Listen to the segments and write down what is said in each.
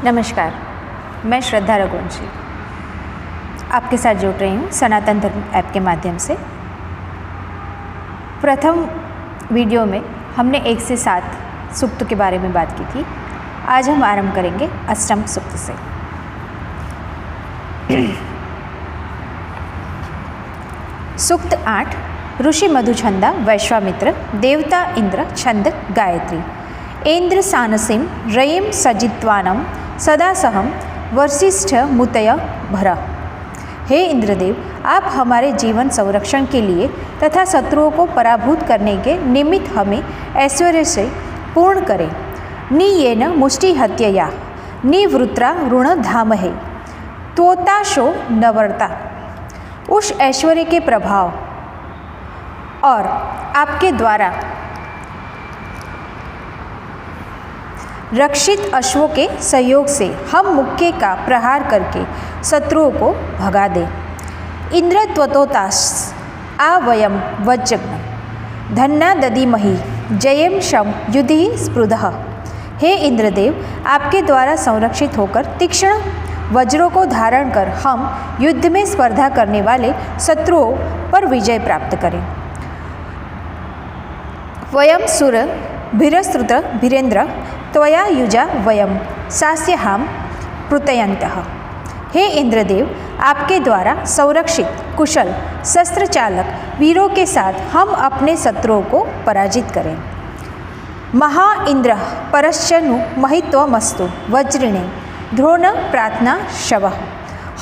नमस्कार, मैं श्रद्धा रघुवंशी आपके साथ जुड़ रही हूँ सनातन धर्म ऐप के माध्यम से। प्रथम वीडियो में हमने 1 से 7 सूक्त के बारे में बात की थी। आज हम आरंभ करेंगे अष्टम सूक्त से। सूक्त 8 ऋषि मधुछंदा वैश्वामित्र देवता इंद्र छंद गायत्री ऐन्द्र सानसिं रयिं सजित्वानं सदा सहम वशिष्ठ मुतय भर। हे इंद्रदेव, आप हमारे जीवन संरक्षण के लिए तथा शत्रुओं को पराभूत करने के निमित्त हमें ऐश्वर्य से पूर्ण करें। नियेन मुष्टि हत्यया निवृत्रा ऋण धामहे त्वोताशो नवर्ता। उस ऐश्वर्य के प्रभाव और आपके द्वारा रक्षित अश्वों के सहयोग से हम मुक्के का प्रहार करके शत्रुओं को भगा दें। इंद्र त्वतोतास आवयम वज्रग्न धन्ना ददीमहि जयम शम युधि स्पृधः। हे इंद्रदेव, आपके द्वारा संरक्षित होकर तीक्ष्ण वज्रों को धारण कर हम युद्ध में स्पर्धा करने वाले शत्रुओं पर विजय प्राप्त करें। वयम सुर भीरस्तुत भीरेन्द्र त्वया युजा वयम सास्यहाम प्रत्ययन्तः। हे इंद्रदेव, आपके द्वारा संरक्षित कुशल शस्त्र चालक वीरों के साथ हम अपने शत्रुओं को पराजित करें। महा इंद्र परश्चनु महित्वमस्तु वज्रिणे द्रोण प्रार्थना शवः।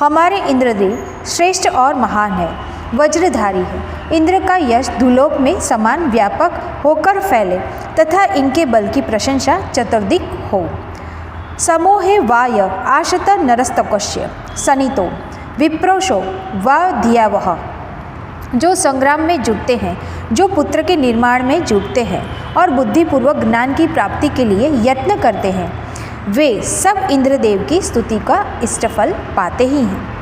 हमारे इंद्रदेव श्रेष्ठ और महान है, वज्रधारी है। इंद्र का यश धूलोक में समान व्यापक होकर फैले तथा इनके बल की प्रशंसा चतुर्दिक हो। समोहे वाय आशत नरस्तकस्य सनितो विप्रोषो वा धियावह। जो संग्राम में जुटते हैं, जो पुत्र के निर्माण में जुटते हैं और बुद्धिपूर्वक ज्ञान की प्राप्ति के लिए यत्न करते हैं, वे सब इंद्रदेव की स्तुति का इष्टफल पाते ही हैं।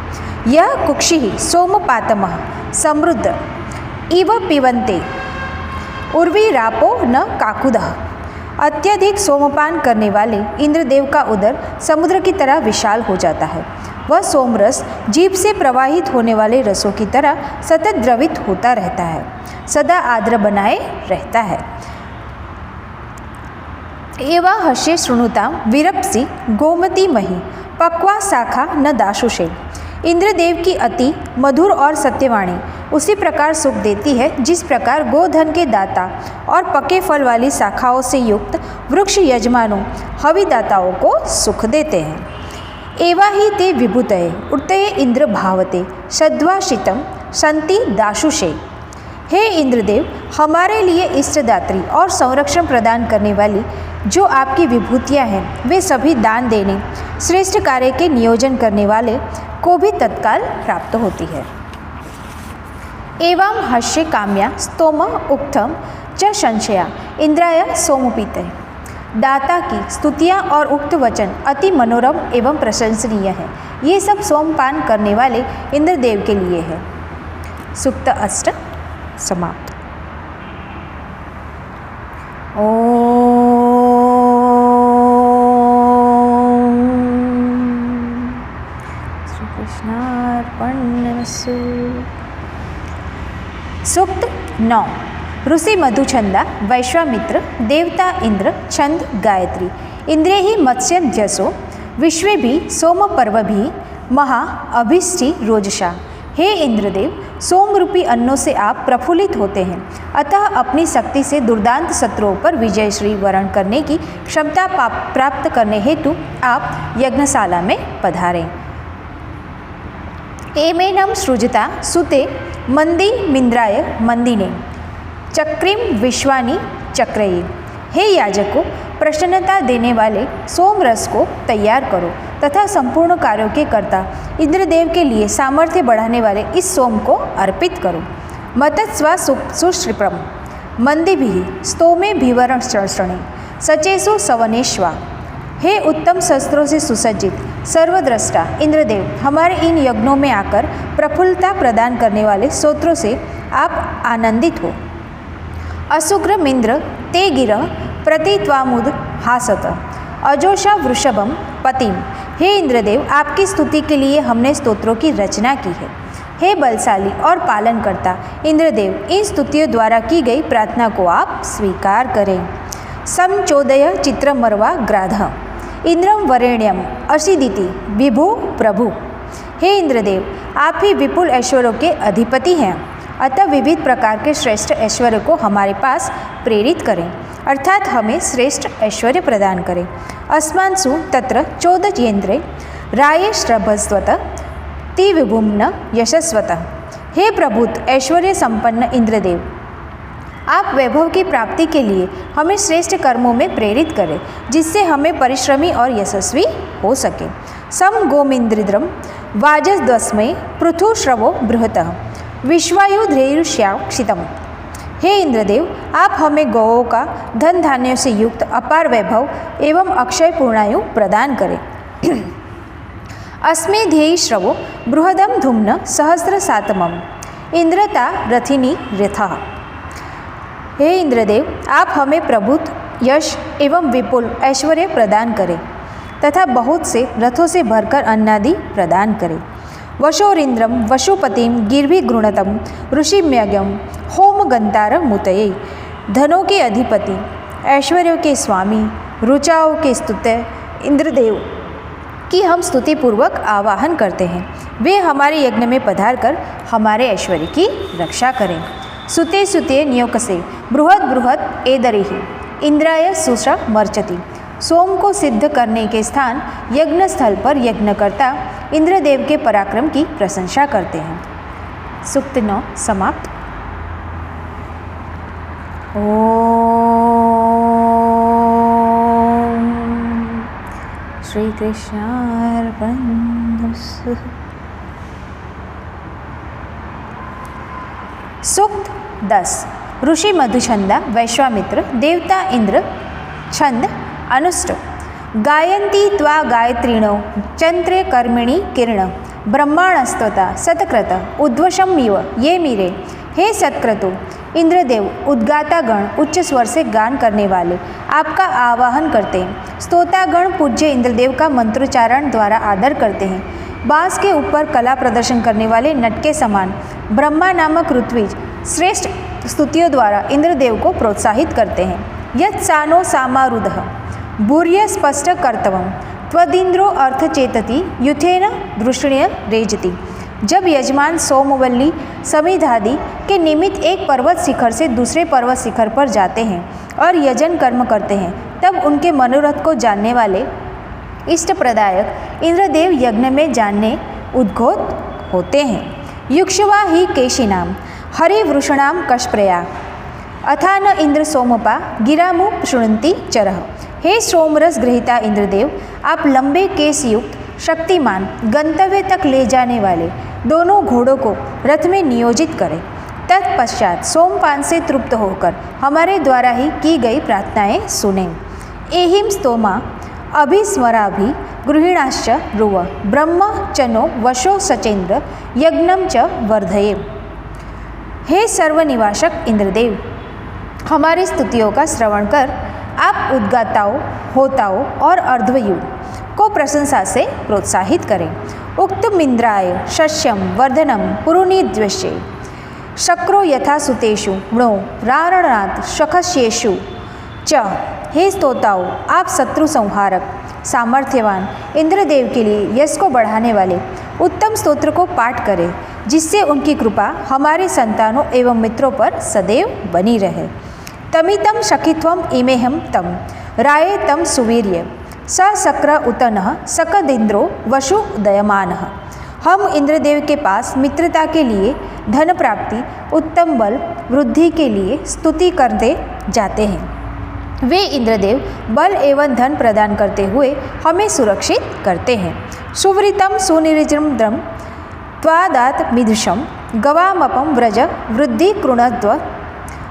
यह कुक्षि सोमपातमः समृद्ध इव पिबन्ते उर्वीरापो न काकुदः। अत्यधिक सोमपान करने वाले इंद्रदेव का उदर समुद्र की तरह विशाल हो जाता है। वह सोमरस जीभ से प्रवाहित होने वाले रसों की तरह सतत द्रवित होता रहता है, सदा आर्द्र बनाए रहता है। एवा हस्ये शृणुतां विरप्सि गोमती मही पक्वा शाखा न दाशुषे। इंद्रदेव की अति मधुर और सत्यवाणी उसी प्रकार सुख देती है जिस प्रकार गोधन के दाता और पके फल वाली शाखाओं से युक्त वृक्ष यजमानों हविदाताओं को सुख देते हैं। एवा ही ते विभूतये उर्तये इंद्र भावते सद्वाशितं सन्ति दाशुषे। हे इंद्रदेव, हमारे लिए इष्टदात्री और संरक्षण प्रदान करने वाली जो आपकी विभूतियाँ हैं, वे सभी दान देने श्रेष्ठ कार्य के नियोजन करने वाले को भी तत्काल प्राप्त होती है। एवं हस्य काम्या स्तोम उक्तम च संशया इंद्राय सोमपीते। दाता की स्तुतियाँ और उक्त वचन अति मनोरम एवं प्रशंसनीय है। ये सब सोमपान करने वाले इंद्रदेव के लिए है। सूक्त 8 समाप्त। कृष्णार्पणमस्तु। सूक्त 9 ऋषि मधुछंदा वैश्वामित्र देवता इंद्र छंद गायत्री इंद्रे ही मत्स्य जसो विश्वे भी सोम पर्व भी महा अभिष्टि रोजसा। हे इंद्रदेव, सोम रूपी अन्नों से आप प्रफुल्लित होते हैं, अतः अपनी शक्ति से दुर्दांत शत्रुओं पर विजय श्री वरण करने की क्षमता प्राप्त करने हेतु आप यज्ञशाला में पधारें। एमेनं सृजता सुते मंदी मिंद्राय मंदिने चक्रिम विश्वानि चक्रये। हे याजकों, प्रसन्नता देने वाले सोम रस को तैयार करो तथा संपूर्ण कार्यों के कर्ता इंद्रदेव के लिए सामर्थ्य बढ़ाने वाले इस सोम को अर्पित करो। मतस्वा सुश्रिप्रम मंदिभिः स्तोमे भीवरण शर्षणे सचेसु सवनेश्वा। हे उत्तम शस्त्रों से सुसज्जित सर्वद्रष्टा इंद्रदेव, हमारे इन यज्ञों में आकर प्रफुल्लता प्रदान करने वाले स्तोत्रों से आप आनंदित हो। असुग्रमिंद्र ते गिर प्रतित्वामुद हासत अजोषा वृषभम पतिम। हे इंद्रदेव, आपकी स्तुति के लिए हमने स्तोत्रों की रचना की है। हे बलशाली और पालनकर्ता इंद्रदेव, इन स्तुतियों द्वारा की गई प्रार्थना को आप स्वीकार करें। समचोदय चित्रमर्वा ग्राध इंद्रम वरेण्यम असिदिति विभु प्रभु। हे इंद्रदेव, आप ही विपुल ऐश्वर्यों के अधिपति हैं, अतः विविध प्रकार के श्रेष्ठ ऐश्वर्य को हमारे पास प्रेरित करें, अर्थात हमें श्रेष्ठ ऐश्वर्य प्रदान करें। अस्मांसु तत्र चोदयेन्द्रे रायेश्रभस्वत ति विभुम्न यशस्वतः। हे प्रभुत ऐश्वर्य संपन्न इंद्रदेव, आप वैभव की प्राप्ति के लिए हमें श्रेष्ठ कर्मों में प्रेरित करें, जिससे हमें परिश्रमी और यशस्वी हो सके। सम गोमिंद्रिद्रम वाजस्वस्मै पृथुश्रवो बृहतः विश्वायुधैर्ष्याक्षितम। हे इंद्रदेव, आप हमें गौओं का धन धान्यों से युक्त अपार वैभव एवं अक्षय पूर्णायु प्रदान करें। अस्मे ध्येयी श्रवो बृहदम धूम्न सहस्र सातमम इंद्रता रथिनी रथः। हे इंद्रदेव, आप हमें प्रभुत्व, यश एवं विपुल ऐश्वर्य प्रदान करें तथा बहुत से रथों से भरकर अन्नादि प्रदान करें। वशोरिंद्रम वशुपतिम गिर्भिगृणतम ऋषिम्यज्ञम होम गंतार मुतये। धनों के अधिपति, ऐश्वर्यों के स्वामी, रुचाओं के स्तुत्य इंद्रदेव की हम स्तुतिपूर्वक आवाहन करते हैं। वे हमारे यज्ञ में पधार कर हमारे ऐश्वर्य की रक्षा करें। सुते सुते नियोकसे बृहद बृहद एदरिहि इंद्राय सुषा मर्चति। सोम को सिद्ध करने के स्थान यज्ञ स्थल पर यज्ञकर्ता इंद्रदेव के पराक्रम की प्रशंसा करते हैं। सूक्त 9 समाप्त। ओम श्री कृष्णार्पणमस्तु। सूक्त 10। ऋषि मधुछंदा वैश्वामित्र देवता इंद्र छंद अनुष्टुप। गायन्ति त्वा गायत्रीणो चंद्रे कर्मिणी किरण ब्रह्माणस्तोता सतक्रत उद्वशमिव ये मीरे। हे सतक्रतु इंद्रदेव, उद्गातागण उच्च स्वर से गान करने वाले आपका आवाहन करते हैं। स्तोतागण पूज्य इंद्रदेव का मंत्रोच्चारण द्वारा आदर करते हैं। बांस के ऊपर कला प्रदर्शन करने वाले नट के समान ब्रह्मा नामक ऋत्विज श्रेष्ठ स्तुतियों द्वारा इंद्रदेव को प्रोत्साहित करते हैं। यत् सानो सामारुदः भूर्य स्पष्ट कर्तवम त्वदिंद्रो अर्थ चेतति युथेन दृष्ण्य रेजति। जब यजमान सोमवल्ली समिधादि के निमित्त एक पर्वत शिखर से दूसरे पर्वत शिखर पर जाते हैं और यजन कर्म करते हैं, तब उनके मनोरथ को जानने वाले इष्ट प्रदायक इंद्रदेव यज्ञ में जानने उद्घोत होते हैं। युक्षवा ही केशिनाम हरिवृषणाम कष्प्रया अथा न इंद्र सोमपा गिरामु शुणंती चरह। हे सोमरस ग्रहिता इंद्रदेव, आप लंबे केस युक्त शक्तिमान गंतव्य तक ले जाने वाले दोनों घोड़ों को रथ में नियोजित करें। तत्पश्चात सोमपान से तृप्त होकर हमारे द्वारा ही की गई प्रार्थनाएं सुनें। एहिम स्तोमा अभिस्मराभि गृहिणाश्च रुव ब्रह्म चनो वशो सचेन्द्र यज्ञम च वर्धये। हे सर्वनिवासक इंद्रदेव, हमारी स्तुतियों का श्रवण कर आप उद्गाताओं, होताओं और अर्धवयु को प्रशंसा से प्रोत्साहित करें। उक्तमिंद्राय शस्यम वर्धनम पुरुनिद्वश्ये शक्रो यथा सुतेषु मृणो रारणात् शखस्येषु च। हे स्तोताओं, आप शत्रु संहारक सामर्थ्यवान इंद्रदेव के लिए यश को बढ़ाने वाले उत्तम स्तोत्र को पाठ करें, जिससे उनकी कृपा हमारे संतानों एवं मित्रों पर सदैव बनी रहे। तमितम शखित्वम इमेहम तम राये तम सुवीर्य स शक्र उतनः सकदिंद्रो वशु उदयमानः। हम इंद्रदेव के पास मित्रता के लिए, धन प्राप्ति, उत्तम बल वृद्धि के लिए स्तुति करते जाते हैं। वे इंद्रदेव बल एवं धन प्रदान करते हुए हमें सुरक्षित करते हैं। सुवृतम सुनिर्जृम्द्रम त्वादात मिदृशम गवामपम व्रज वृद्धि कृणद्व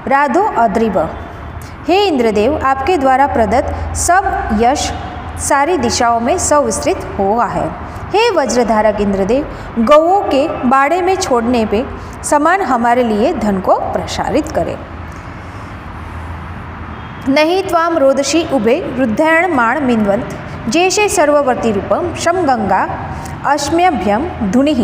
राधो अद्रिव। हे इंद्रदेव, आपके द्वारा प्रदत्त सब यश सारी दिशाओं में सविस्तृत हुआ है। हे वज्रधारक इंद्रदेव, गौओं के बाड़े में छोड़ने पे समान हमारे लिए धन को प्रसारित करें। नहीं त्वाम रोदशी उभे रुद्धायण माण मिन्वंत जैसे सर्ववर्ती रूपम शम गंगा अश्म्यभ्यम धुनि।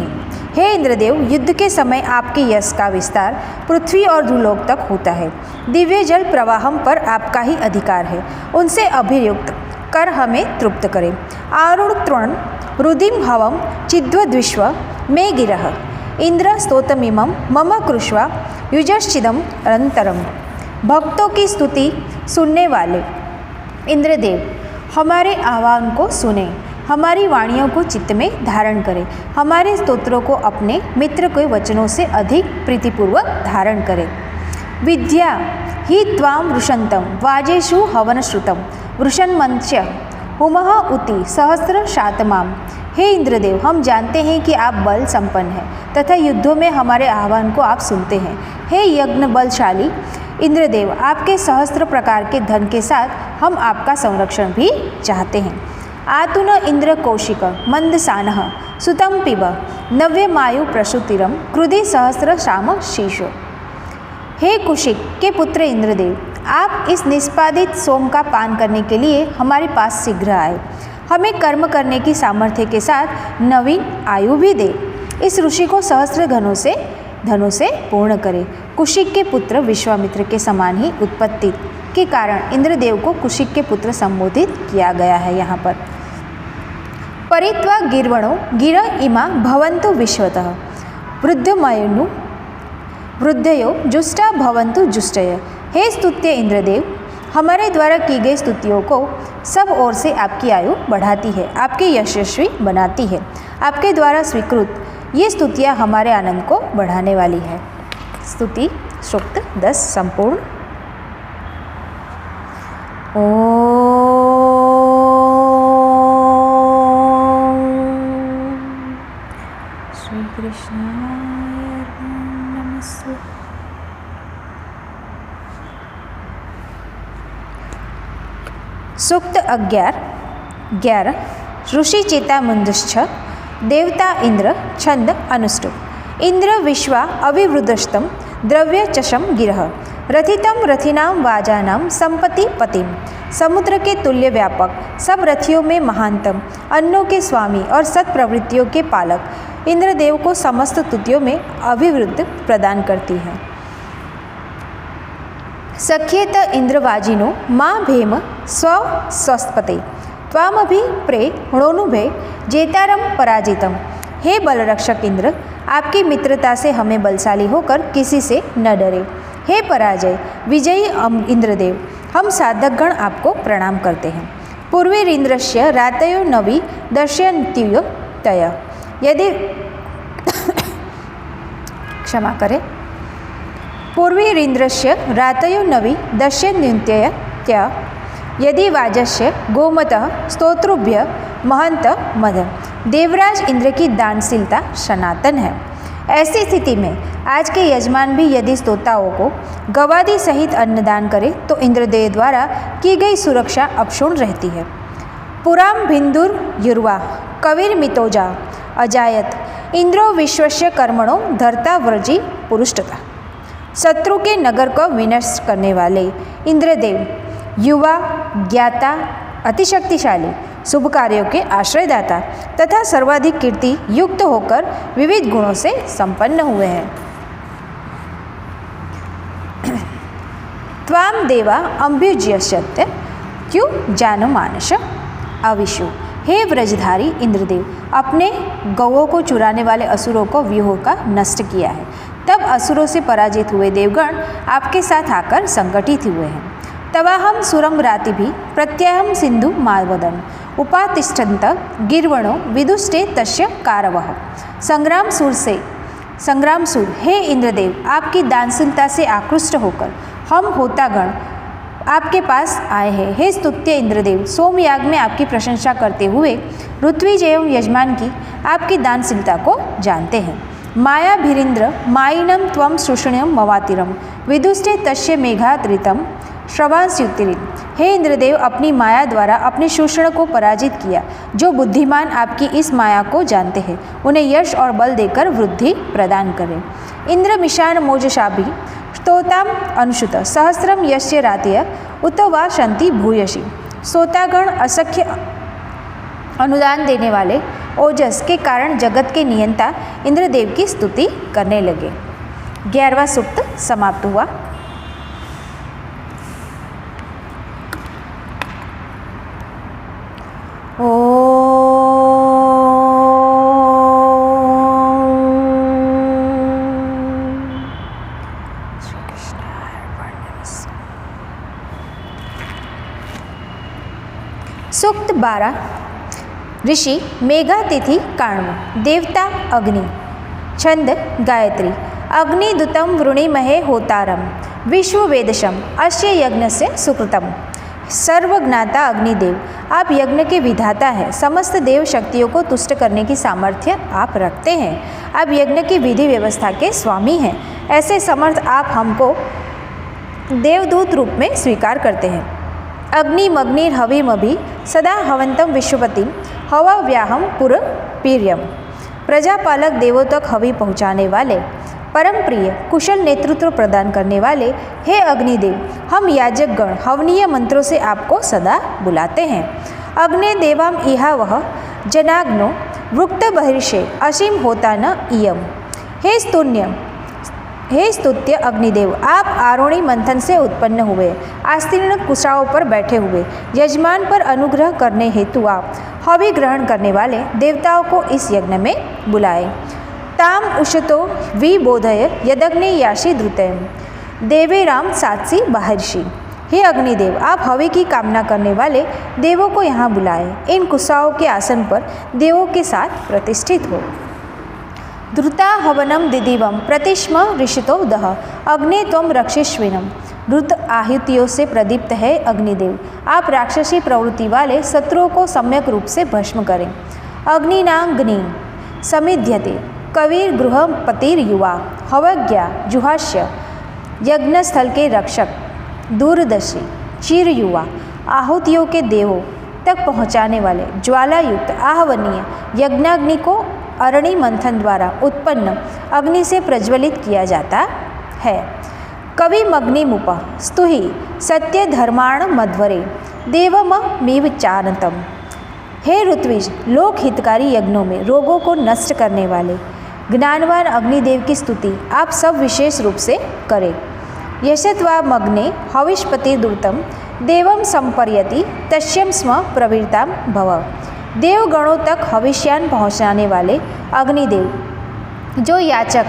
हे इंद्रदेव, युद्ध के समय आपके यश का विस्तार पृथ्वी और भूलोक तक होता है। दिव्य जल प्रवाहम पर आपका ही अधिकार है, उनसे अभियुक्त कर हमें तृप्त करें। आरुण तृण रुदिम हवम चिद्वद्विश्व मे गिरह इंद्र स्तोतमिमं मम कृष्वा युजश्चिदम अनंतरम। भक्तों की स्तुति सुनने वाले इंद्रदेव, हमारे आह्वान को सुने, हमारी वाणियों को चित्त में धारण करें, हमारे स्तोत्रों को अपने मित्र के वचनों से अधिक प्रीतिपूर्वक धारण करें। विद्या ही त्वाम वृषंतम वाजेषु हवन श्रुतम वृषन्मंच्य हुमह उति सहस्र शातमाम। हे इंद्रदेव, हम जानते हैं कि आप बल संपन्न हैं तथा युद्धों में हमारे आह्वान को आप सुनते हैं। हे यज्ञ बलशाली इंद्रदेव, आपके सहस्त्र प्रकार के धन के साथ हम आपका संरक्षण भी चाहते हैं। आतुन इंद्र कौशिक मंदसानः सुतम पिब नव्यमायु प्रसूतिरम क्रुधि सहस्र श्याम शीशो। हे कुशिक के पुत्र इंद्रदेव, आप इस निष्पादित सोम का पान करने के लिए हमारे पास शीघ्र आए। हमें कर्म करने की सामर्थ्य के साथ नवीन आयु भी दे। इस ऋषि को सहस्त्र धनों से पूर्ण करे। कुशिक के पुत्र विश्वामित्र के समान ही उत्पत्ति के कारण इंद्रदेव को कुशिक के पुत्र संबोधित किया गया है। यहाँ पर परित्वा गिर्वणो गिर इमा भवन्तु विश्वतः वृद्धमयनु वृद्धयो जुष्टा भवन्तु जुष्टय। हे स्तुत्य इंद्रदेव, हमारे द्वारा की गई स्तुतियों को सब ओर से आपकी आयु बढ़ाती है, आपके यशस्वी बनाती है। आपके द्वारा स्वीकृत ये स्तुतियाँ हमारे आनंद को बढ़ाने वाली है। स्तुति सूक्त 10 संपूर्ण। श्री कृष्णाय नमस्ते। सूक्त 11 ऋषि चेता मुंदश्च देवता इंद्र छंद अनुष्टुप। इंद्र विश्वा अविवृद्धस्तम द्रव्य चशम गिरह रथितम रथिनां वाजानां संपत्ति पतिम। समुद्र के तुल्य व्यापक, सब रथियों में महानतम, अन्नों के स्वामी और सत प्रवृत्तियों के पालक इंद्रदेव को समस्त स्तुतियों में अभिवृद्ध प्रदान करती है। सख्येत इंद्रवाजिनो माँ भेम स्वस्वस्पते त्वामभि प्रे णोनुभे जेतारम पराजितम। हे बलरक्षक इंद्र, आपकी मित्रता से हमें बलशाली होकर किसी से न डरे। हे पराजय विजयी इंद्रदेव, हम साधकगण आपको प्रणाम करते हैं। पूर्वी इंद्रस्य रातयो नवी दर्शयन्त्युय तय। यदि क्षमा करें, पूर्वी इंद्रस्य रातयो नवी दर्शयन्त्युय तय यदि वाजस्य गोमतः स्तोत्रुभ्य महंत मद। देवराज इंद्र की दानशीलता सनातन है। ऐसी स्थिति में आज के यजमान भी यदि स्तोताओं को गवादि सहित अन्नदान करे तो इंद्रदेव द्वारा की गई सुरक्षा अक्षुण्ण रहती है। पुराम भिंदुर युर्वा कविर मितोजा अजायत इंद्रो विश्वस्य कर्मणो धर्ता व्रजी पुरुषता। शत्रु के नगर को विनष्ट करने वाले इंद्रदेव युवा, ज्ञाता, अतिशक्तिशाली, शुभ कार्यों के आश्रयदाता तथा सर्वाधिक कीर्ति युक्त होकर विविध गुणों से संपन्न हुए हैं। त्वाम देवा अम्भुज्यस्य क्यों जानो मानस अविशु। हे व्रजधारी इंद्रदेव, अपने गौओं को चुराने वाले असुरों को व्यूहों का नष्ट किया है। तब असुरों से पराजित हुए देवगण आपके साथ आकर संगठित हुए हैं। तवाहम सुरम रातिभि प्रत्याहम सिंधु मावदन उपातिष्ठन्त गिर्वणो विदुष्टे तस्य कारवः। संग्राम सूर, हे इंद्रदेव, आपकी दानशीलता से आकृष्ट होकर हम होतागण आपके पास आए हैं। हे स्तुत्य इंद्रदेव, सोमयाग में आपकी प्रशंसा करते हुए ऋत्विज एवं यजमान की आपकी दानशीलता को जानते हैं। माया भिरिंद्र माइनम त्वम शुष्ण्यम मवातिरम विदुष्टे तस्य मेघात्रितम श्रवांस्युतिरिन। हे इंद्रदेव, अपनी माया द्वारा अपने शोषण को पराजित किया। जो बुद्धिमान आपकी इस माया को जानते हैं उन्हें यश और बल देकर वृद्धि प्रदान करें। इंद्र मिशान मोजशाभि स्तोताम अनुषुत सहस्रम यस्य रातय उत वा शंति भूयसी। श्रोतागण असख्य अनुदान देने वाले ओजस के कारण जगत के नियंता इंद्रदेव की स्तुति करने लगे। 11वां सूक्त समाप्त हुआ। सूक्त 12 ऋषि मेघातिथि काण्व। देवता अग्नि। छंद गायत्री। अग्निदूतं वृणीमहे होतारम विश्ववेदशम अस्य यज्ञस्य सुकृतम। सर्वज्ञाता अग्निदेव, आप यज्ञ के विधाता हैं। समस्त देव शक्तियों को तुष्ट करने की सामर्थ्य आप रखते हैं। आप यज्ञ की विधि व्यवस्था के स्वामी हैं। ऐसे समर्थ आप हमको देवदूत रूप में स्वीकार करते हैं। अग्निमग्निर्हविमभि सदा हवंतम विश्वपतिम हवाव्याहम पुरपीर्यम। प्रजापालक देवों तक हवि पहुँचाने वाले, परम प्रिय कुशल नेतृत्व प्रदान करने वाले हे अग्निदेव, हम याजक गण हवनीय मंत्रों से आपको सदा बुलाते हैं। अग्नि देवाम इहा वह जनाग्नो वृक्त बहिर्षे असीम होता न इयम। हे स्तुत्य अग्निदेव, आप आरोणी मंथन से उत्पन्न हुए, आस्तीर्ण कुशाओं पर बैठे हुए यजमान पर अनुग्रह करने हेतु आप हवि ग्रहण करने वाले देवताओं को इस यज्ञ में बुलाए। ताम उषतो विबोधय यदग्नि याशी द्रुतयम देवेराम सात्सी बाहर्षि। हे अग्निदेव, आप हवि की कामना करने वाले देवों को यहाँ बुलाए। इन कुशाओं के आसन पर देवों के साथ प्रतिष्ठित हो। द्रुता हवनम दिदिवम प्रतिष्म ऋषितो दह अग्नि त्वम रक्षिष्विनम। द्रुत आहुतियों से प्रदीप्त है अग्निदेव, आप राक्षसी प्रवृत्ति वाले शत्रुओं को सम्यक रूप से भस्म करें। अग्निनाग्नि समिध्यते कवीर गृहपतिर्युवा हवज्ञा जुहास्य। यज्ञस्थल के रक्षक, दूरदर्शी, चिर युवा, आहुतियों के देवों तक पहुँचाने वाले ज्वालायुक्त आहवनीय यज्ञाग्नि को अरणि मंथन द्वारा उत्पन्न अग्नि से प्रज्वलित किया जाता है। कविमग्निमुप स्तुहि सत्य धर्माण मध्वरे देवमीव चानतम। हे ऋत्विज, लोक हितकारी यज्ञों में रोगों को नष्ट करने वाले ज्ञानवान अग्निदेव की स्तुति आप सब विशेष रूप से करें। यशत्वामग्ने हविष्पतिर्दूतम देवम संपर्यति तस्यम स्म प्रवृत्ता भव। देवगणों तक हविष्यान पहुँचाने वाले अग्निदेव, जो याचक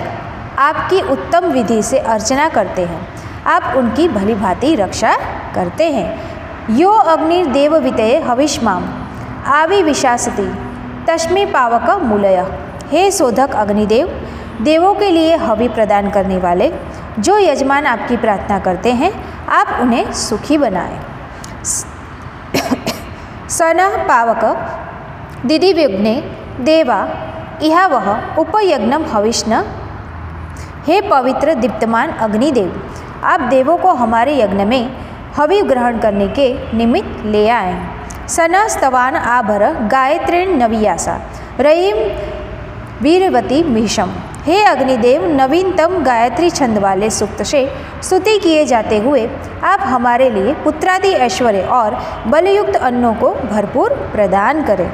आपकी उत्तम विधि से अर्चना करते हैं, आप उनकी भली भांति रक्षा करते हैं। यो अग्निर्देववितये हविष्माम आविविशासति तस्मै पावक मूलय। हे शोधक अग्निदेव, देवों के लिए हवि प्रदान करने वाले जो यजमान आपकी प्रार्थना करते हैं, आप उन्हें सुखी बनाएं। सनः पावक दिदिव्युग्ने देवा इहा वह उपयज्ञम हविष्ण। हे पवित्र दीप्तमान अग्निदेव, आप देवों को हमारे यज्ञ में हवि ग्रहण करने के निमित्त ले आए। सना स्तवान आभर गायत्रीण नवियासा रयिम वीरवती मिशम। हे अग्निदेव, नवीनतम गायत्री छंद वाले सूक्त से स्तुति किए जाते हुए आप हमारे लिए पुत्रादि ऐश्वर्य और बलयुक्त अन्नों को भरपूर प्रदान करें।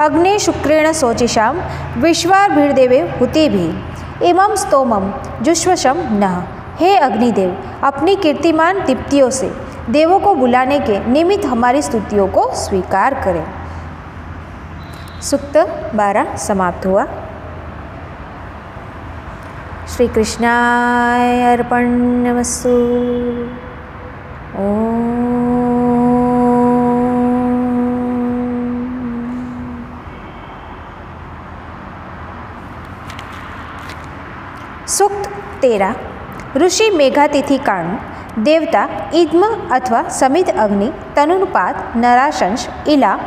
अग्नि शुक्रेण शोचिषाम विश्वाभिर्देवे हुतिभिः इमं स्तोमम जुष्वशम नः। हे अग्निदेव, अपनी कीर्तिमान दीप्तियों से देवों को बुलाने के निमित्त हमारी स्तुतियों को स्वीकार करें। सूक्त 12 समाप्त हुआ। श्री कृष्णाय अर्पणमस्तु। ओम। सूक्त 13 ऋषि मेघातिथि काण। देवता इद्म अथवा समित अग्नि तनुनुपात नराशंस इला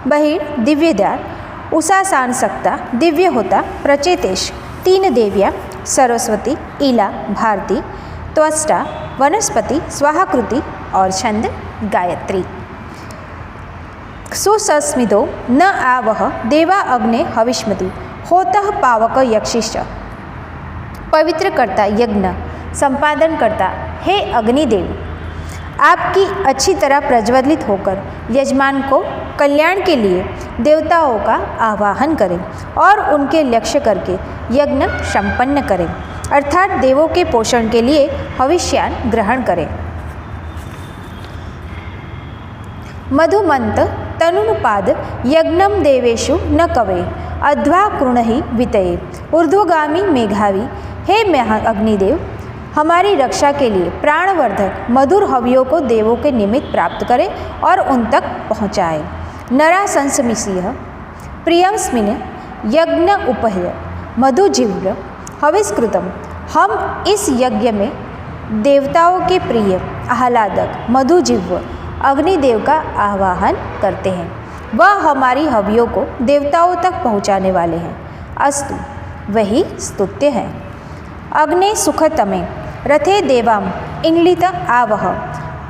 बहिर दिव्यद्वार उषासान सक्ता दिव्य होता प्रचेतेश। 3 देवियाँ सरस्वती, इला, भारती, त्वष्टा, वनस्पति, स्वाहाकृति और छंद गायत्री। सुसस्मितो न आवह देवा अग्ने हविष्मति होतः पावक यक्षिश्च। पवित्र करता, यज्ञ संपादन करता हे अग्निदेव, आपकी अच्छी तरह प्रज्वलित होकर यजमान को कल्याण के लिए देवताओं का आवाहन करें और उनके लक्ष्य करके यज्ञ संपन्न करें, अर्थात देवों के पोषण के लिए हविष्यान ग्रहण करें। मधुमंत तनुनुपाद यज्ञम देवेशु न कवे अध्वा कृणहि वितये ऊर्ध्वगामी मेघावी। हे अग्निदेव, हमारी रक्षा के लिए प्राणवर्धक मधुर हवियों को देवों के निमित्त प्राप्त करें और उन तक पहुँचाए। नरा संसमिसीह प्रियंस्मिन यज्ञ उपह्य मधुजिव्र हविष्कृतम। हम इस यज्ञ में देवताओं के प्रिय आह्लादक मधुजिव्र अग्निदेव का आवाहन करते हैं, वह हमारी हवियों को देवताओं तक पहुँचाने वाले हैं। अस्तु, वही स्तुत्य है। अग्ने सुखतमे रथे देवाम इंग्लित आवह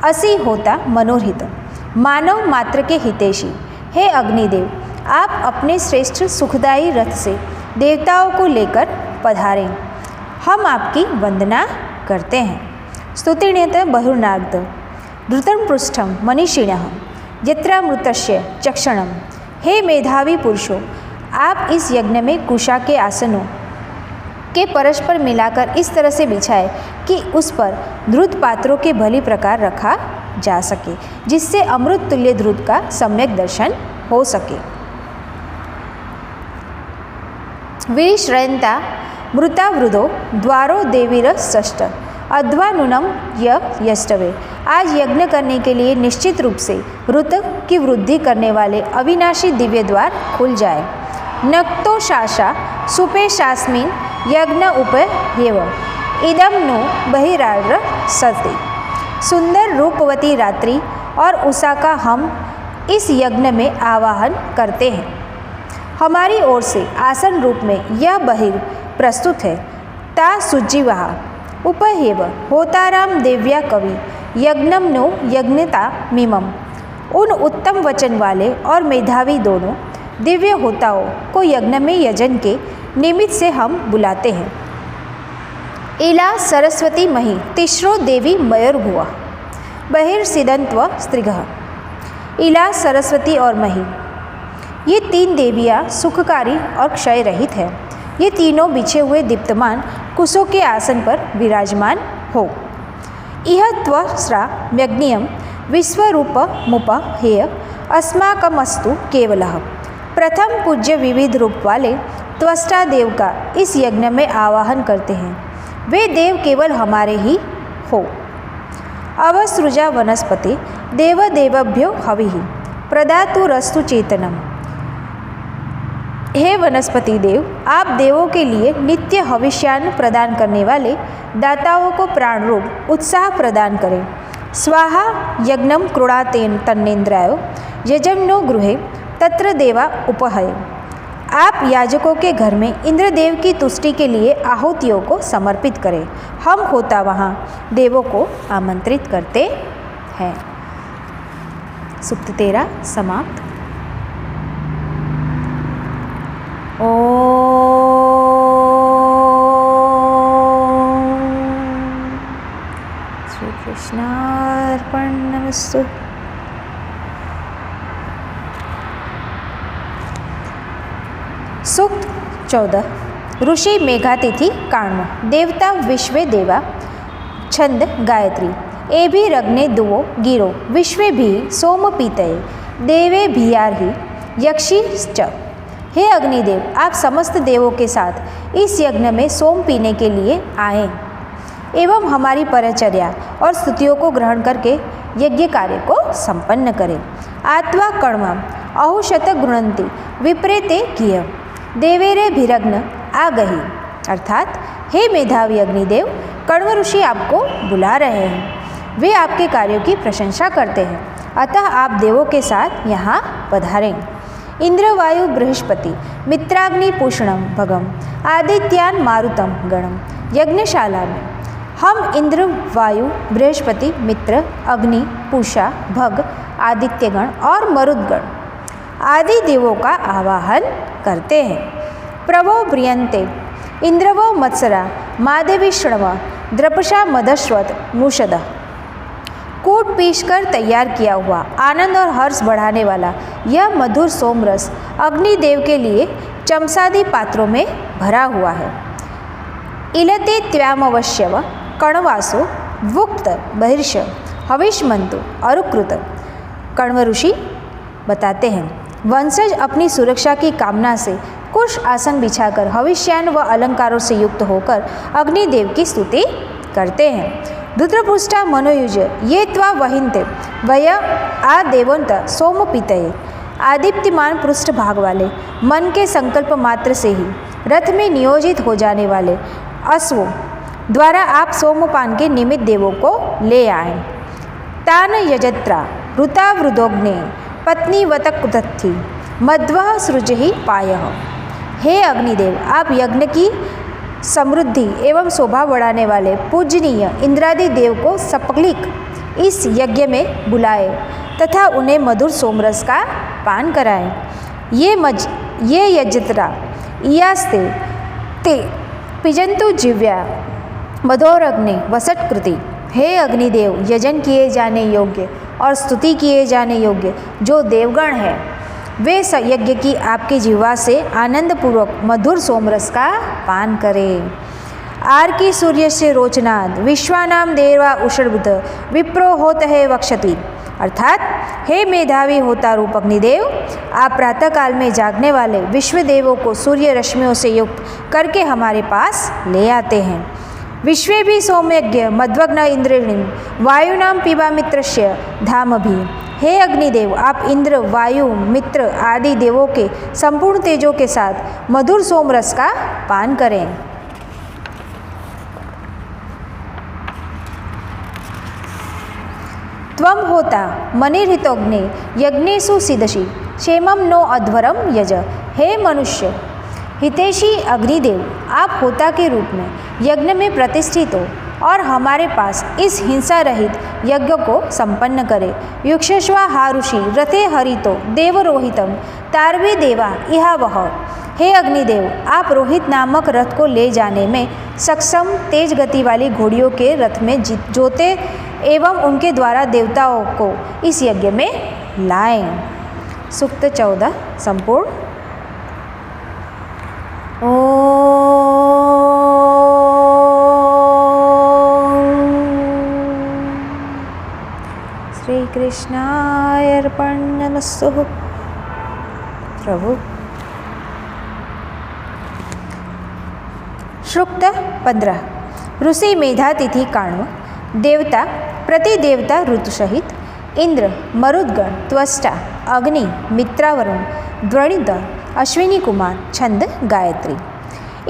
असि होता मनोहित। मानव मात्र के हितैषी हे अग्निदेव, आप अपने श्रेष्ठ सुखदायी रथ से देवताओं को लेकर पधारें, हम आपकी वंदना करते हैं। स्तुतिण्यत बहुनाग्ध धृतं पृष्ठम मनीषिणः यत्रामृतस्य चक्षणम। हे मेधावी पुरुषों, आप इस यज्ञ में कुशा के आसनों के परस्पर मिलाकर इस तरह से बिछाए कि उस पर द्रुत पात्रों के भली प्रकार रखा जा सके, जिससे अमृत तुल्य द्रुत का सम्यक दर्शन हो सके। विश्रयंता मृता वृदो द्वारो देवीर षष्ठ अध्वानुनम यष्टवे। आज यज्ञ करने के लिए निश्चित रूप से ऋत की वृद्धि करने वाले अविनाशी दिव्य द्वार खुल जाए। नक्तो शासा सुपे शास्मिन यज्ञ उपहेव इदम नो बहिराड्र सति। सुंदर रूपवती रात्रि और उषा का हम इस यज्ञ में आवाहन करते हैं। हमारी ओर से आसन रूप में यह बहिर प्रस्तुत है। ता सुजीवहा उपहेव होताराम देव्या कवि यज्ञम नो यज्ञता मिमम। उन उत्तम वचन वाले और मेधावी दोनों दिव्य होताओं को यज्ञ में यजन के निमित्त से हम बुलाते हैं। इला सरस्वती मही तिस्रो देवी मयूर्भुव बहिर्सिदंत्व स्त्रिगः। इला, सरस्वती और मही, ये तीन देवियाँ सुखकारी और क्षय रहित हैं। ये तीनों बिछे हुए दीप्तमान कुशों के आसन पर विराजमान हो। इह त्वस्रा यज्ञियम विश्वरूप मुप हेय अस्माकमस्तु केवलः। प्रथम पूज्य विविध रूप वाले त्वष्टा देव का इस यज्ञ में आवाहन करते हैं। वे देव केवल हमारे ही हो। अवसृजा वनस्पति देवदेवभ्यो हविः प्रदातु रस्तु चेतनम। हे वनस्पति देव, आप देवों के लिए नित्य हविष्यान प्रदान करने वाले दाताओं को प्राण रूप उत्साह प्रदान करें। स्वाहा यज्ञम कृणातेन तन्नेन्द्रायो यजम्नो गृहे तत्र देवा उपहय। आप याजकों के घर में इंद्रदेव की तुष्टि के लिए आहुतियों को समर्पित करें। हम होता वहाँ देवों को आमंत्रित करते हैं। सूक्त 13 समाप्त। ओम श्री कृष्णार्पणमस्तु। सूक्त 14 ऋषि मेघातिथि काण्व देवता विश्वे देवा छंद गायत्री एभि रग्ने दुवो गिरो विश्वे भी सोम पीतये देवे भियार्हि यक्षिश्च। हे अग्निदेव, आप समस्त देवों के साथ इस यज्ञ में सोम पीने के लिए आए एवं हमारी परिचर्या और स्तुतियों को ग्रहण करके यज्ञ कार्य को संपन्न करें। आत्वा कर्मम अहुशत गृणंति विप्रेते किय देवेरे भिरग्न आ गही। अर्थात हे मेधावी अग्निदेव, कण्व ऋषि आपको बुला रहे हैं। वे आपके कार्यों की प्रशंसा करते हैं, अतः आप देवों के साथ यहाँ पधारें। इंद्र वायु बृहस्पति मित्राग्नि पूषणम भगम आदित्यान मारुतम गणम। यज्ञशाला में हम इंद्र वायु बृहस्पति मित्र अग्नि पूषा भग आदित्यगण और मरुदगण आदि देवों का आवाहन करते हैं। प्रभो ब्रियंते इंद्रवो मत्सरा मादेवी श्रणव द्रपशा मदश्वत मूषद। कूट पीस कर तैयार किया हुआ आनंद और हर्ष बढ़ाने वाला यह मधुर सोमरस अग्निदेव के लिए चमसादी पात्रों में भरा हुआ है। इलते त्वामवश्यव कण्वासो वुक्त बहिर्ष हविष्मंतु अरुकृत। कण्व ऋषि बताते हैं, वंशज अपनी सुरक्षा की कामना से कुश आसन बिछाकर हविष्यान व अलंकारों से युक्त होकर अग्निदेव की स्तुति करते हैं। धृतपृष्ठा मनोयुज ये त्वा वहिंते वय आ देवंत सोमपीतये। आदिप्तिमान पृष्ठ भाग वाले मन के संकल्प मात्र से ही रथ में नियोजित हो जाने वाले अश्वों द्वारा आप सोमपान के निमित्त देवों को ले आए। तान यजत्रा ऋतावृदोग्ने पत्नी वतकुतथि मध्वः सृजहि पायः। हे अग्निदेव, आप यज्ञ की समृद्धि एवं शोभा बढ़ाने वाले पूजनीय इंद्रादि देव को सपक्लिक इस यज्ञ में बुलाए तथा उन्हें मधुर सोमरस का पान कराएं। ये यजत्रा इयास्ते ते पिजंतु जिव्या मधोरग्नि वसत्कृति। हे अग्निदेव, यजन किए जाने योग्य और स्तुति किए जाने योग्य जो देवगण है वे यज्ञ की आपकी जिह्वा से आनंदपूर्वक मधुर सोमरस का पान करें। आर की सूर्य से रोचनाद विश्वानाम देवा उषर्बुध विप्रो होत है वक्षति। अर्थात हे मेधावी होता रूप अग्निदेव, आप प्रातःकाल में जागने वाले विश्व देवों को सूर्य रश्मियों से युक्त करके हमारे पास ले आते हैं। विश्वे भी सौम्यज्ञ मध्वग्न इंद्रिणी वायुनाम पिबा मित्रस्य धाम भी। हे अग्निदेव, आप इंद्र वायु मित्र आदि देवों के संपूर्ण तेजों के साथ मधुर सोमरस का पान करें। त्वं होता मनिर्हितोग्ने यज्ञेषु सिदशि क्षेमं नो अध्वरम यज। हे मनुष्य हितैषी अग्निदेव, आप होता के रूप में यज्ञ में प्रतिष्ठित हो और हमारे पास इस हिंसा रहित यज्ञ को संपन्न करे। युक्षस्वा हारुषि रथे हरितो देवरोहितम तारवी देवा इहा वह। हे अग्निदेव, आप रोहित नामक रथ को ले जाने में सक्षम तेज गति वाली घोड़ियों के रथ में जोते एवं उनके द्वारा देवताओं को इस यज्ञ में लाएं। सूक्त 14 संपूर्ण। श्री कृष्णाय अर्पणमस्तु। प्रभु। सूक्त 15। ऋषि मेधातिथि काण्व देवता प्रतिदेवता ऋतु सहित इंद्र मरुद्गण त्वष्टा अग्नि मित्रावरुण द्वणित अश्विनी कुमार छंद गायत्री।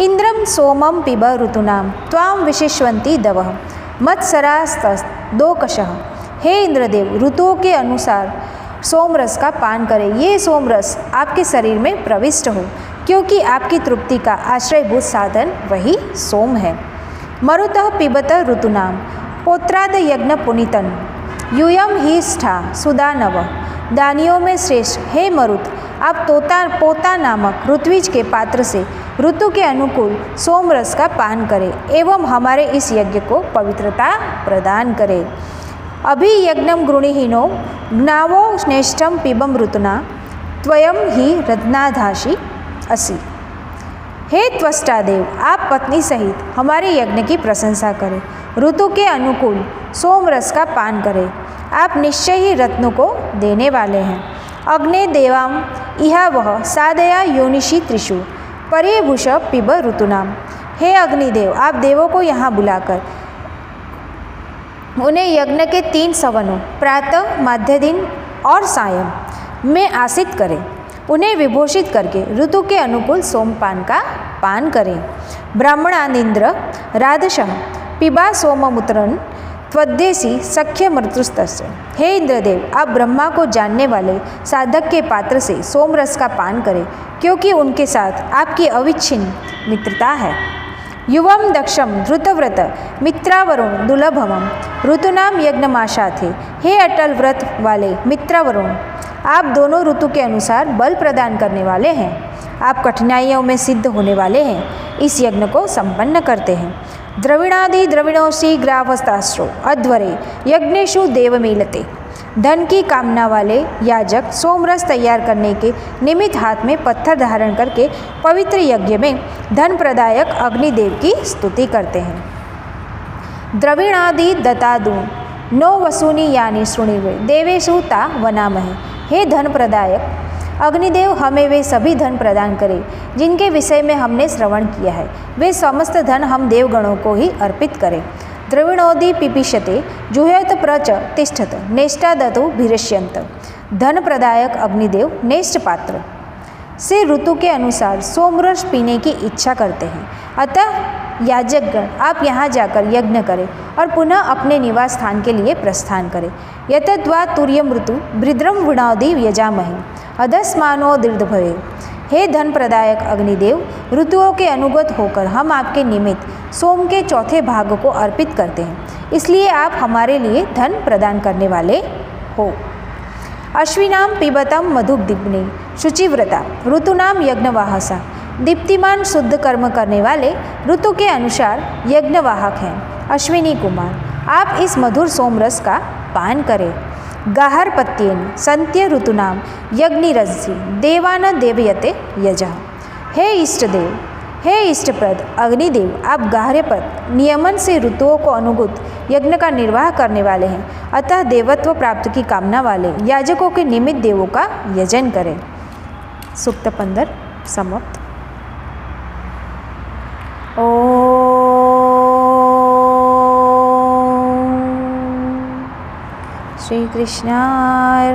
इंद्रम सोमम पिब ऋतूनाम त्वाम विशिष्वंती दवः मत्सरास्तदोकशः। हे इंद्रदेव, ऋतुओं के अनुसार सोमरस का पान करें। ये सोमरस आपके शरीर में प्रविष्ट हो, क्योंकि आपकी तृप्ति का आश्रयभूत साधन वही सोम है। मरुतः पिबत ऋतूनाम पोत्राद यज्ञ पुनीतन यूयम ही स्था सुदानव। दानियों में श्रेष्ठ हे मरुत, आप पोता नामक ऋत्विज के पात्र से ऋतु के अनुकूल सोमरस का पान करें एवं हमारे इस यज्ञ को पवित्रता प्रदान करें। अभि यज्ञम गृणीहीनो ज्ञावो स्नेष्ठम पिबम ऋतुना त्वयं ही रत्नाधाशी असि। हे त्वष्टादेव, आप पत्नी सहित हमारे यज्ञ की प्रशंसा करें। ऋतु के अनुकूल सोमरस का पान करें। आप निश्चय ही रत्नों को देने वाले हैं। अग्ने देवाम इहा वह सादया योनिषि त्रिषु परिभूष पिब ऋतुनाम। हे अग्निदेव, आप देवों को यहाँ बुलाकर उन्हें यज्ञ के 3 सवनों प्रातः मध्य दिन और सायं में आसित करें। उन्हें विभूषित करके ऋतु के अनुकूल सोमपान का पान करें। ब्राह्मणानिंद्र राधशः पिबा सोममुत्रन त्वद्देसी सख्य मृत्युस्तस्य। हे इंद्रदेव, आप ब्रह्मा को जानने वाले साधक के पात्र से सोमरस का पान करें, क्योंकि उनके साथ आपकी अविच्छिन्न मित्रता है। युवम दक्षम धृतव्रत मित्रावरुण दुर्लभम ऋतुनाम यज्ञमाशा थे। हे अटल व्रत वाले मित्रावरुण, आप दोनों ऋतु के अनुसार बल प्रदान करने वाले हैं। आप कठिनाइयों में सिद्ध होने वाले हैं, इस यज्ञ को संपन्न करते हैं। द्रविणादि द्रविणोसी ग्रावस्तास्त्रो अध्वरे यज्ञेषु देवमीलते। धन की कामना वाले याजक सोमरस तैयार करने के निमित्त हाथ में पत्थर धारण करके पवित्र यज्ञ में धन प्रदायक अग्निदेव की स्तुति करते हैं। द्रविणादि दत्तादून नो वसूनि यानि शृणुवे देवेषु ता वनामहे। हे धन प्रदायक अग्निदेव, हमें वे सभी धन प्रदान करें जिनके विषय में हमने श्रवण किया है। वे समस्त धन हम देवगणों को ही अर्पित करें। द्रविणोदि पिपीषते जुह्यत प्रच तिष्ठत नेष्टा दतो भिरष्यंत। धन प्रदायक अग्निदेव नेष्ट पात्र से ऋतु के अनुसार सोमरस पीने की इच्छा करते हैं। अतः याजकगण, आप यहाँ जाकर यज्ञ करें और पुनः अपने निवास स्थान के लिए प्रस्थान करें। यतद्वा तुर्यम ऋतु वृद्रम विणादि यजामहे अधस्मानो दीर्घभवे। हे धन प्रदायक अग्निदेव, ऋतुओं के अनुगत होकर हम आपके निमित्त सोम के चौथे भाग को अर्पित करते हैं, इसलिए आप हमारे लिए धन प्रदान करने वाले हो। अश्विनाम पिबतम मधुग्दिग्ने शुचिव्रता ऋतुनाम यज्ञवाहसा। दीप्तिमान शुद्ध कर्म करने वाले ऋतु के अनुसार यज्ञवाहक हैं। अश्विनी कुमार, आप इस मधुर सोमरस का पान करें। गाहरपत्येन संत्य ऋतुनाम यज्ञिरसि देवान देवयते यजः। हे इष्टदेव, हे इष्टप्रद अग्निदेव, आप गाहर्यपद नियमन से ऋतुओं को अनुगत यज्ञ का निर्वाह करने वाले हैं। अतः देवत्व प्राप्त की कामना वाले याजकों के निमित्त देवों का यजन करें। सूक्त 15 समाप्त। श्री कृष्णार्पणमस्तु।